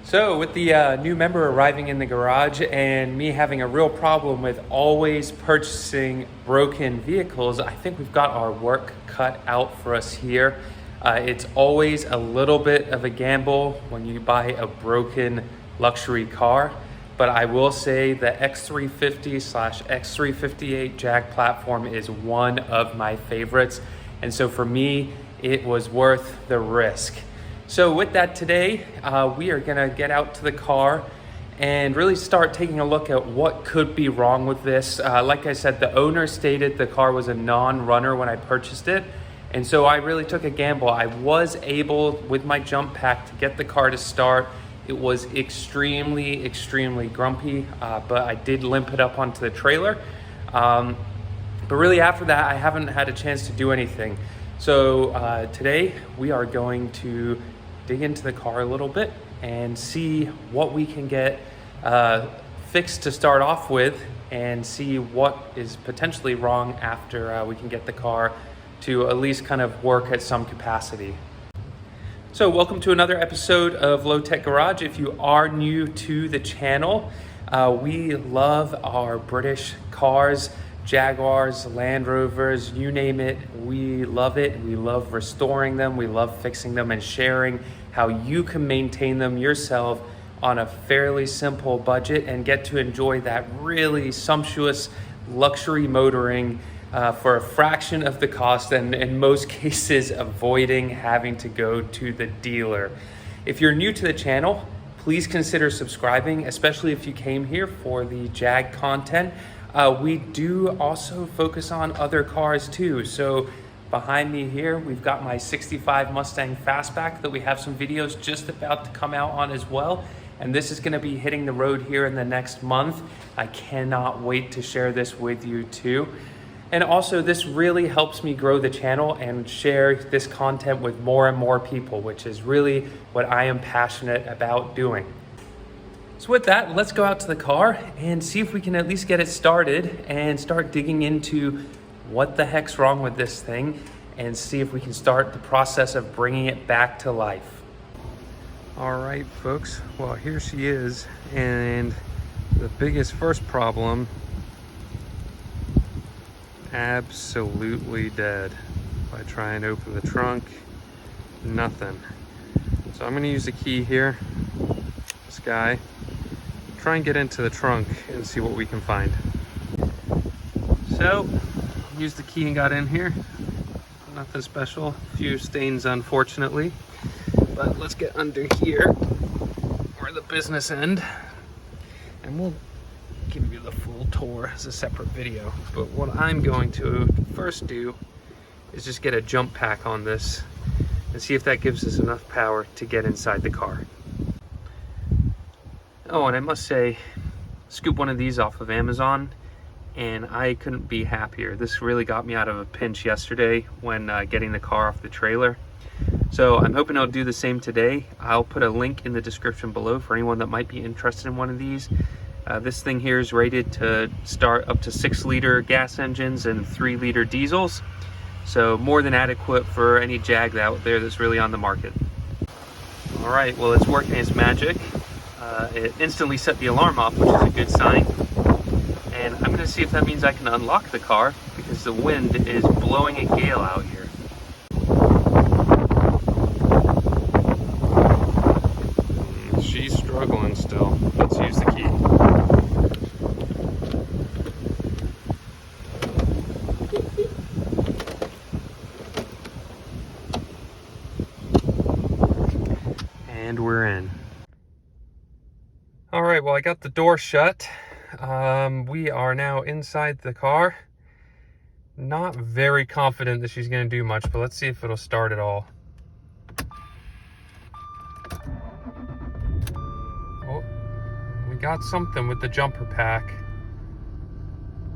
So with the new member arriving in the garage and me having a real problem with always purchasing broken vehicles, I think we've got our work cut out for us here. It's always a little bit of a gamble when you buy a broken luxury car, but I will say the X350/X358 Jag platform is one of my favorites. And so for me, it was worth the risk. So with that today, we are gonna get out to the car and really start taking a look at what could be wrong with this. Like I said, the owner stated the car was a non-runner when I purchased it. And so I really took a gamble. I was able, with my jump pack, to get the car to start. It was extremely grumpy, but I did limp it up onto the trailer. But really after that, I haven't had a chance to do anything. So today we are going to dig into the car a little bit and see what we can get fixed to start off with, and see what is potentially wrong after we can get the car to at least kind of work at some capacity. So welcome to another episode of Low Tech Garage. If you are new to the channel, we love our British cars, Jaguars, Land Rovers, you name it, we love it. We love restoring them, we love fixing them and sharing how you can maintain them yourself on a fairly simple budget and get to enjoy that really sumptuous luxury motoring for a fraction of the cost, and in most cases avoiding having to go to the dealer. If you're new to the channel, please consider subscribing, especially if you came here for the Jag content. We do also focus on other cars too. So behind me here, we've got my 65 Mustang Fastback that we have some videos just about to come out on as well. And this is gonna be hitting the road here in the next month. I cannot wait to share this with you too. And also, this really helps me grow the channel and share this content with more and more people, which is really what I am passionate about doing. So with that, let's go out to the car and see if we can at least get it started and start digging into what the heck's wrong with this thing and see if we can start the process of bringing it back to life. All right, folks, well, here she is. And the biggest first problem, absolutely dead. If I try and open the trunk, nothing. So I'm gonna use the key here, this guy, try and get into the trunk and see what we can find. So, used the key and got in here. Nothing special, a few stains unfortunately, but let's get under here, or the business end, and we'll give you the full tour as a separate video. But what I'm going to first do is just get a jump pack on this and see if that gives us enough power to get inside the car. Oh, and I must say, scoop one of these off of Amazon and I couldn't be happier. This really got me out of a pinch yesterday when getting the car off the trailer. So I'm hoping I'll do the same today. I'll put a link in the description below for anyone that might be interested in one of these. This thing here is rated to start up to 6-liter gas engines and 3-liter diesels. So more than adequate for any Jag out there that's really on the market. All right, well, it's working its magic. It instantly set the alarm off, which is a good sign. And I'm gonna see if that means I can unlock the car, because the wind is blowing a gale out here. She's struggling still. Let's use the key. And we're in. All right, well, I got the door shut. We are now inside the car. Not very confident that she's gonna do much, but let's see if it'll start at all. Oh, we got something with the jumper pack,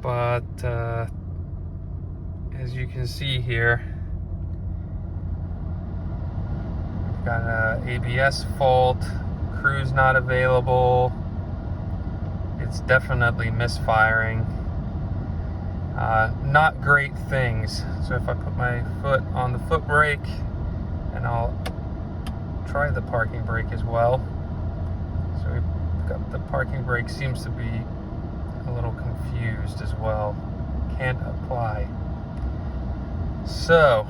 but as you can see here, we've got an ABS fault, cruise not available. It's definitely misfiring. Not great things. So if I put my foot on the foot brake, and I'll try the parking brake as well. got the parking brake seems to be a little confused as well. Can't apply. So,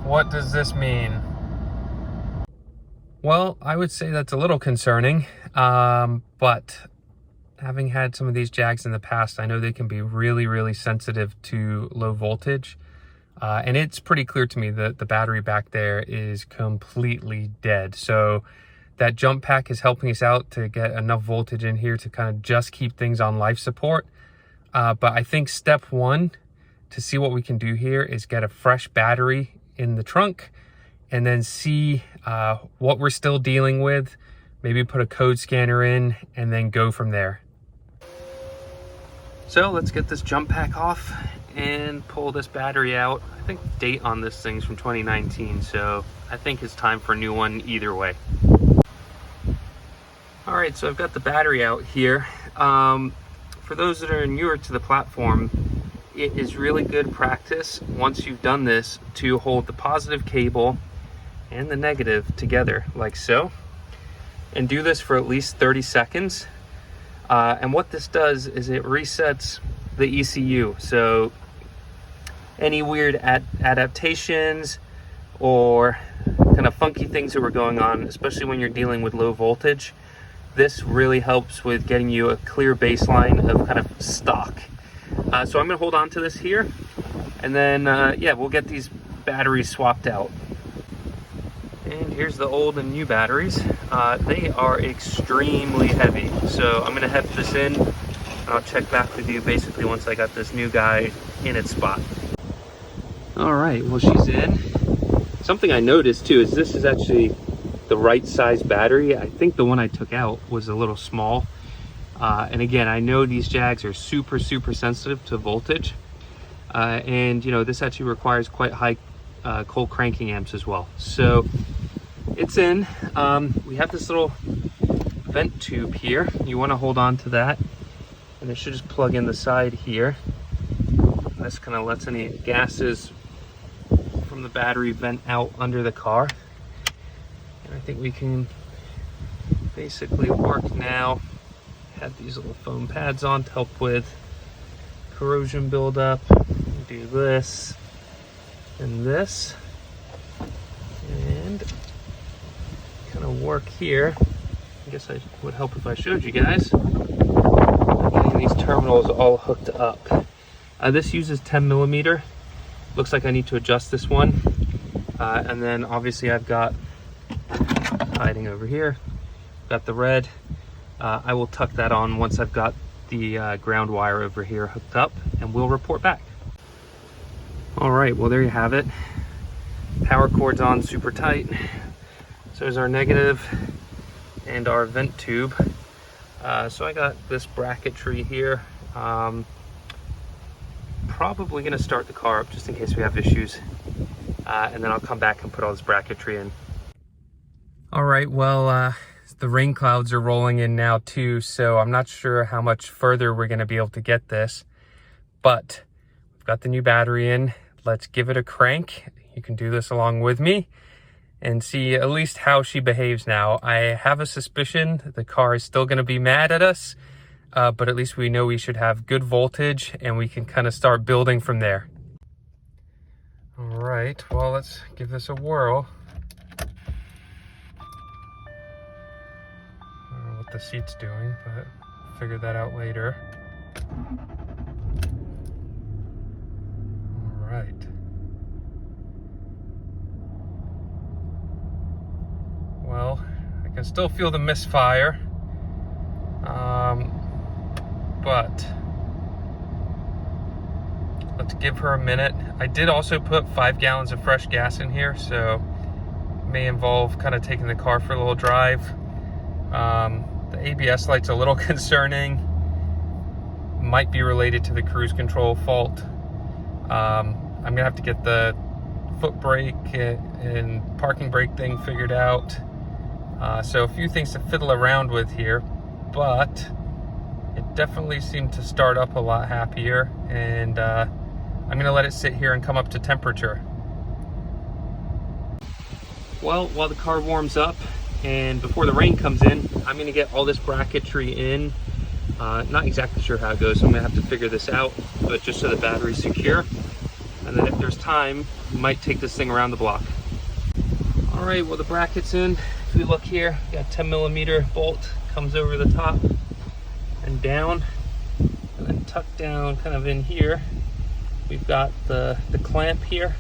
what does this mean? Well, I would say that's a little concerning, but having had some of these Jags in the past, I know they can be really, really sensitive to low voltage. And it's pretty clear to me that the battery back there is completely dead. So that jump pack is helping us out to get enough voltage in here to kind of just keep things on life support. But I think step one to see what we can do here is get a fresh battery in the trunk and then see what we're still dealing with. Maybe put a code scanner in and then go from there. So let's get this jump pack off and pull this battery out. I think the date on this thing's from 2019, so I think it's time for a new one either way. All right, so I've got the battery out here. For those that are newer to the platform, it is really good practice once you've done this to hold the positive cable and the negative together like so, and do this for at least 30 seconds. And what this does is it resets the ECU. So any weird adaptations or kind of funky things that were going on, especially when you're dealing with low voltage, this really helps with getting you a clear baseline of kind of stock. So I'm gonna hold on to this here, and then yeah, we'll get these batteries swapped out. And here's the old and new batteries. They are extremely heavy, so I'm gonna heft this in, and I'll check back with you basically once I got this new guy in its spot. All right, well, she's in. Something I noticed too is this is actually the right size battery. I think the one I took out was a little small. And again, I know these Jags are super sensitive to voltage. And you know, this actually requires quite high cold cranking amps as well. So it's in. We have this little vent tube here. You want to hold on to that, and it should just plug in the side here. This kind of lets any gases from the battery vent out under the car. And I think we can basically work now. Have these little foam pads on to help with corrosion buildup. Do this and this, and kind of work here. I guess I would help if I showed you guys. Getting these terminals all hooked up. This uses 10 millimeter. Looks like I need to adjust this one. And then obviously I've got hiding over here, got the red. I will tuck that on once I've got the ground wire over here hooked up, and we'll report back. All right, well, there you have it. Power cord's on super tight. So is our negative and our vent tube. So I got this bracketry here. Probably gonna start the car up just in case we have issues. And then I'll come back and put all this bracketry in. All right, well, the rain clouds are rolling in now too, so I'm not sure how much further we're gonna be able to get this, but we've got the new battery in. Let's give it a crank. You can do this along with me and see at least how she behaves now. I have a suspicion that the car is still gonna be mad at us, but at least we know we should have good voltage and we can kind of start building from there. All right, well, let's give this a whirl. I don't know what the seat's doing, but I'll figure that out later. All right. Well, I can still feel the misfire, but let's give her a minute. I did also put 5 gallons of fresh gas in here, so it may involve kind of taking the car for a little drive. The ABS light's a little concerning. Might be related to the cruise control fault. I'm gonna have to get the foot brake and parking brake thing figured out. So a few things to fiddle around with here, but it definitely seemed to start up a lot happier, and I'm gonna let it sit here and come up to temperature. Well, while the car warms up, And before the rain comes in, I'm gonna get all this bracketry in. Not exactly sure how it goes, so I'm gonna have to figure this out, but just so the battery's secure. And then if there's time, we might take this thing around the block. All right, well, the bracket's in. If we look here, we got 10mm bolt, comes over the top and down, and then tucked down kind of in here. We've got the clamp here,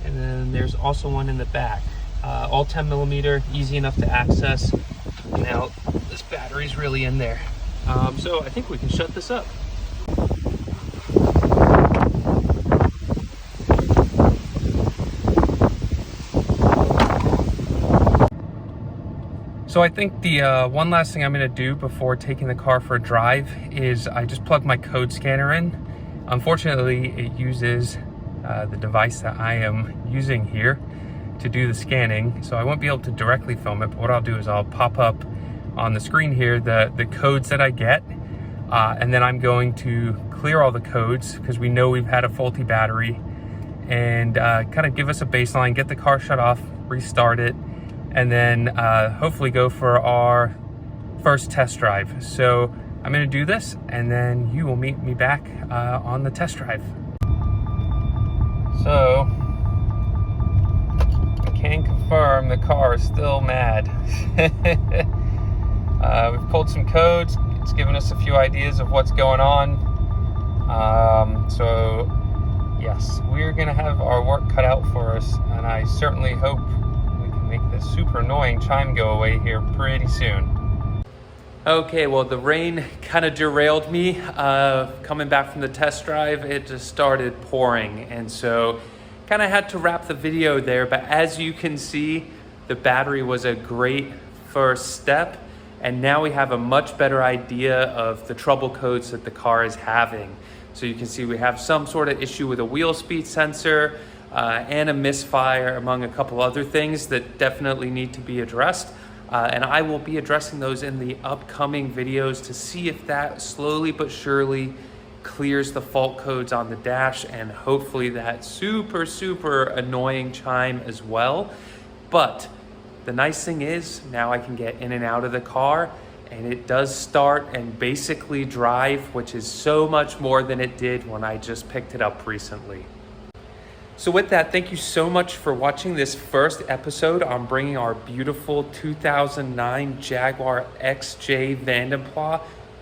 and then there's also one in the back. All 10mm, easy enough to access. Now, this battery's really in there. So I think we can shut this up. So I think the one last thing I'm gonna do before taking the car for a drive is I just plug my code scanner in. Unfortunately, it uses the device that I am using here to do the scanning, so I won't be able to directly film it, but what I'll do is I'll pop up on the screen here the codes that I get, and then I'm going to clear all the codes because we know we've had a faulty battery, and kind of give us a baseline, get the car shut off, restart it, and then hopefully go for our first test drive. So I'm gonna do this, and then you will meet me back on the test drive. So I can confirm the car is still mad. We've pulled some codes. It's given us a few ideas of what's going on. So yes, we're gonna have our work cut out for us, and I certainly hope make this super annoying chime go away here pretty soon. Okay, well, the rain kind of derailed me. Coming back from the test drive, it just started pouring, and so kind of had to wrap the video there. But as you can see, the battery was a great first step, and now we have a much better idea of the trouble codes that the car is having. So you can see we have some sort of issue with a wheel speed sensor, and a misfire, among a couple other things that definitely need to be addressed. And I will be addressing those in the upcoming videos to see if that slowly but surely clears the fault codes on the dash, and hopefully that super annoying chime as well. But the nice thing is now I can get in and out of the car, and it does start and basically drive, which is so much more than it did when I just picked it up recently. So with that, thank you so much for watching this first episode on bringing our beautiful 2009 Jaguar XJ Vanden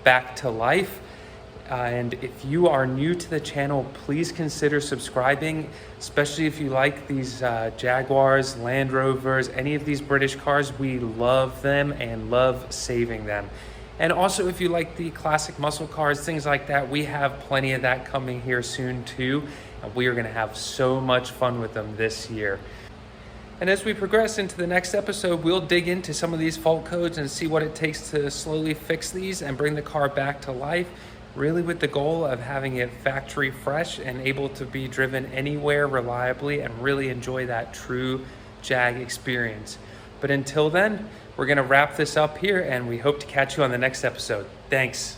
back to life. And if you are new to the channel, please consider subscribing, especially if you like these Jaguars, Land Rovers, any of these British cars. We love them and love saving them. And also, if you like the classic muscle cars, things like that, we have plenty of that coming here soon too. And we are gonna have so much fun with them this year. And as we progress into the next episode, we'll dig into some of these fault codes and see what it takes to slowly fix these and bring the car back to life, really with the goal of having it factory fresh and able to be driven anywhere reliably and really enjoy that true Jag experience. But until then, we're gonna wrap this up here, and we hope to catch you on the next episode. Thanks.